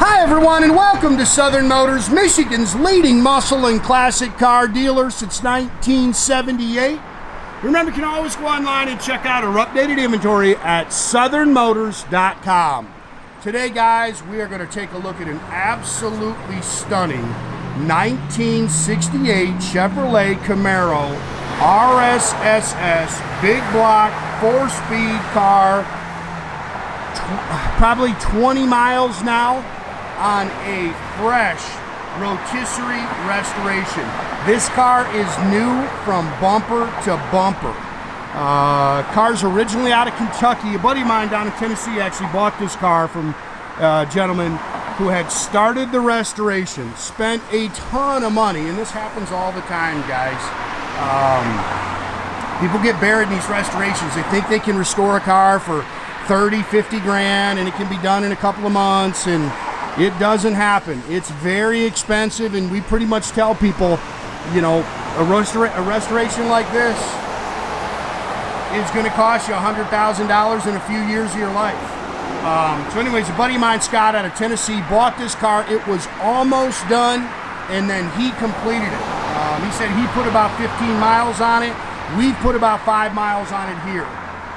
Hi everyone, and welcome to Southern Motors, Michigan's leading muscle and classic car dealer since 1978. Remember, you can always go online and check out our updated inventory at southernmotors.com. Today, guys, we are going to take a look at an absolutely stunning 1968 Chevrolet Camaro RS SS big block 4-speed car, probably 20 miles now, on a fresh rotisserie restoration. This car is new from bumper to bumper. Car's originally out of Kentucky. A buddy of mine down in Tennessee actually bought this car from a gentleman who had started the restoration, spent a ton of money, and this happens all the time, guys. People get buried in these restorations. They think they can restore a car for 30, 50 grand, and it can be done in a couple of months, and it doesn't happen. It's very expensive, and we pretty much tell people, you know, a restoration like this is going to cost you $100,000 in a few years of your life. So anyways, a buddy of mine, Scott, out of Tennessee, bought this car. It was almost done, and then he completed it. He said he put about 15 miles on it. We've put about 5 miles on it here.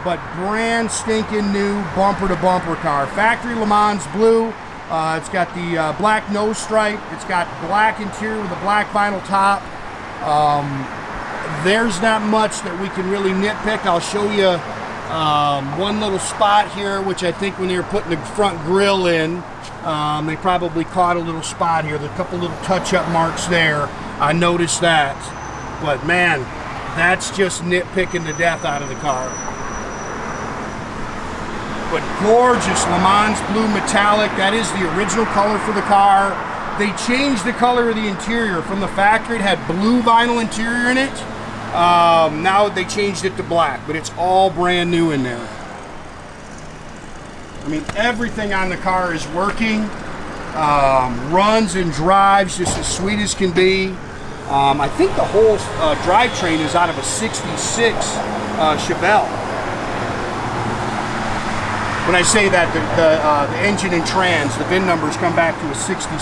But brand stinking new bumper-to-bumper car. Factory LeMans blue. It's got the black nose stripe. It's got black interior with a black vinyl top. There's not much that we can really nitpick. I'll show you one little spot here, which I think when they were putting the front grille in, they probably caught a little spot here. There's a couple little touch-up marks there. I noticed that. But man, that's just nitpicking the death out of the car. But gorgeous LeMans blue metallic. That is the original color for the car. They changed the color of the interior. From the factory, it had blue vinyl interior in it. Now they changed it to black, but it's all brand new in there. I mean, everything on the car is working. Runs and drives just as sweet as can be. I think the whole drivetrain is out of a 66 Chevelle. When I say that, the engine and trans, the VIN numbers come back to a 66.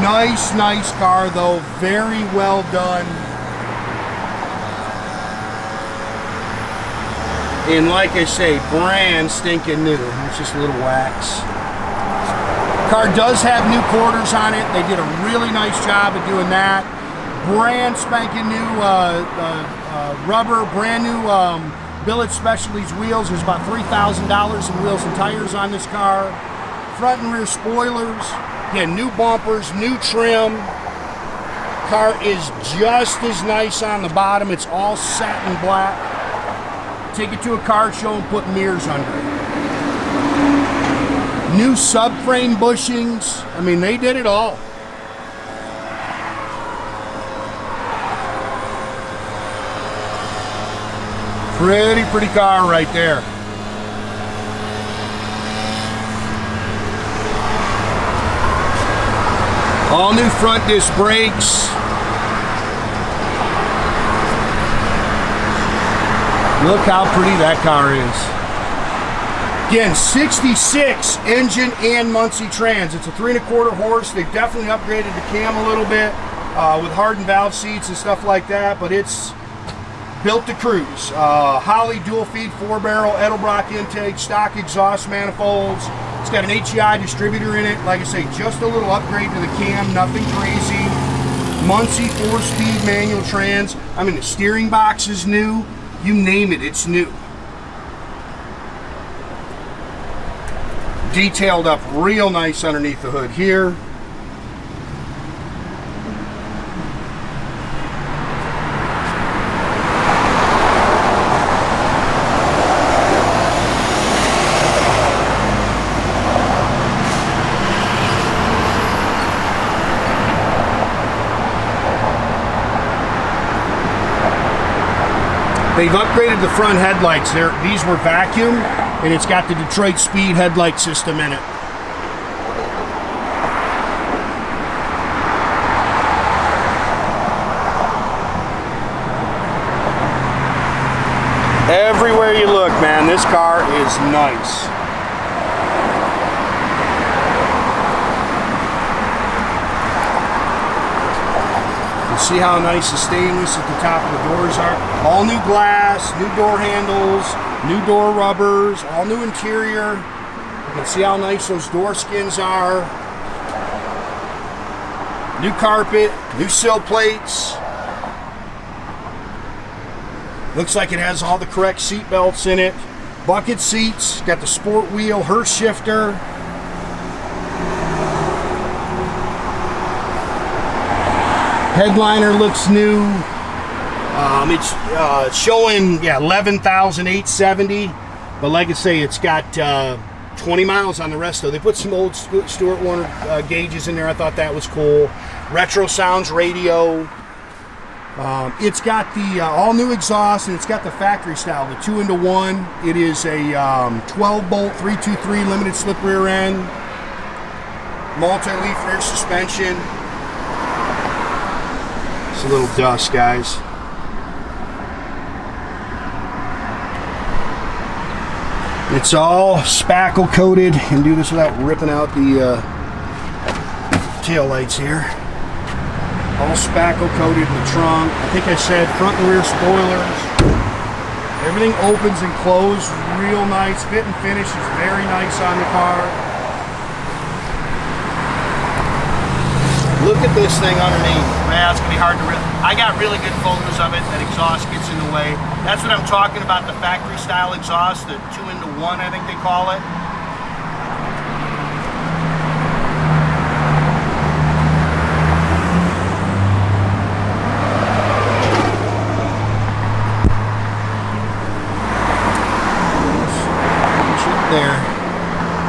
Nice car though, very well done. And like I say, brand stinking new. It's just a little wax. Car does have new quarters on it. They did a really nice job of doing that. Brand spanking new rubber, brand new Billet Specialties wheels. There's about $3,000 in wheels and tires on this car. Front and rear spoilers. Again, new bumpers, new trim. Car is just as nice on the bottom. It's all satin black. Take it to a car show and put mirrors under it. New subframe bushings. I mean, they did it all. Pretty car right there. All new front disc brakes. Look how pretty that car is. Again, 66 engine and Muncie trans. It's a 3¼ horse. They've definitely upgraded the cam a little bit with hardened valve seats and stuff like that, but it's built to cruise. Holley dual feed 4-barrel Edelbrock intake, stock exhaust manifolds. It's got an HEI distributor in it. Like I say, just a little upgrade to the cam, nothing crazy. Muncie 4-speed manual trans. I mean, the steering box is new. You name it, it's new. Detailed up real nice underneath the hood here. They've upgraded the front headlights there. These were vacuum, and it's got the Detroit Speed headlight system in it. Everywhere you look, man, this car is nice. See how nice the stainless at the top of the doors are. All new glass, new door handles, new door rubbers, all new interior. You can see how nice those door skins are. New carpet, new sill plates. Looks like it has all the correct seat belts in it. Bucket seats, got the sport wheel, Hurst shifter. Headliner looks new. It's showing 11,870, but like I say, it's got 20 miles on the rest of it. They put some old Stewart Warner gauges in there. I thought that was cool. Retro sounds radio. It's got the all new exhaust, and it's got the factory style, the 2-into-1. It is a 12-bolt 323 limited slip rear end, multi-leaf rear suspension. It's a little dust, guys. It's all spackle coated. You can do this without ripping out the tail lights here. All spackle coated in the trunk. I think I said front and rear spoilers. Everything opens and closes real nice. Fit and finish is very nice on the car. Look at this thing underneath. Man, it's gonna be hard to I got really good photos of it. That exhaust gets in the way. That's what I'm talking about, the factory style exhaust, the 2-into-1, I think they call it. There.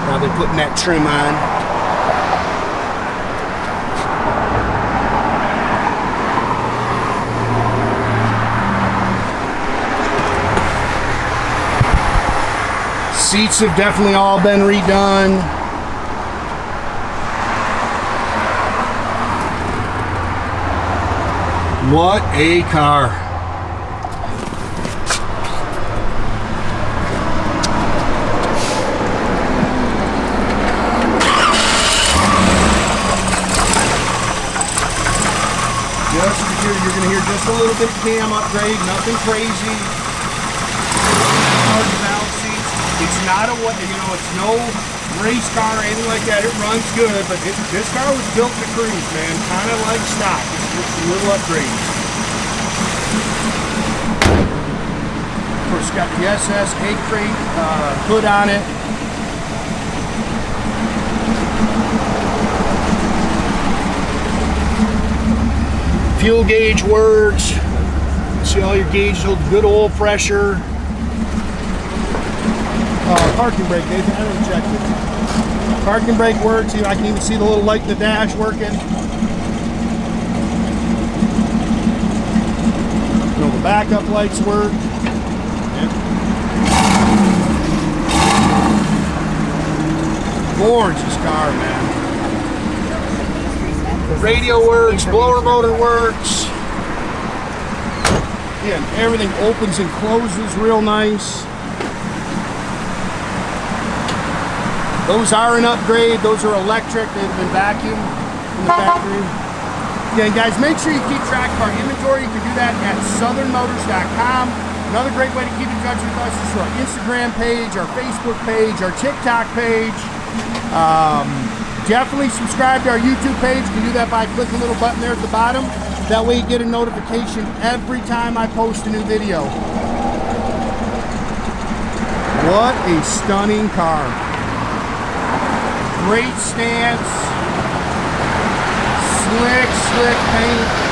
Now they're putting that trim on. Seats have definitely all been redone. What a car. You're going to hear just a little bit of cam upgrade, nothing crazy. It's not a, it's no race car or anything like that. It runs good, but this car was built to cruise, man. Kind of like stock. It's a little upgrade. Of course, it's got the SS egg crate hood on it. Fuel gauge works. See all your gauges hold good oil pressure. Parking brake, I haven't checked it. Parking brake works. I can even see the little light in the dash working. The backup lights work. Yep. Gorgeous car, man. The radio works, blower motor works. Yeah, everything opens and closes real nice. Those are an upgrade. Those are electric. They've been vacuumed from the factory. Again, guys, make sure you keep track of our inventory. You can do that at southernmotors.com. Another great way to keep in touch with us is our Instagram page, our Facebook page, our TikTok page. Definitely subscribe to our YouTube page. You can do that by clicking the little button there at the bottom. That way you get a notification every time I post a new video. What a stunning car. Great stance, slick paint.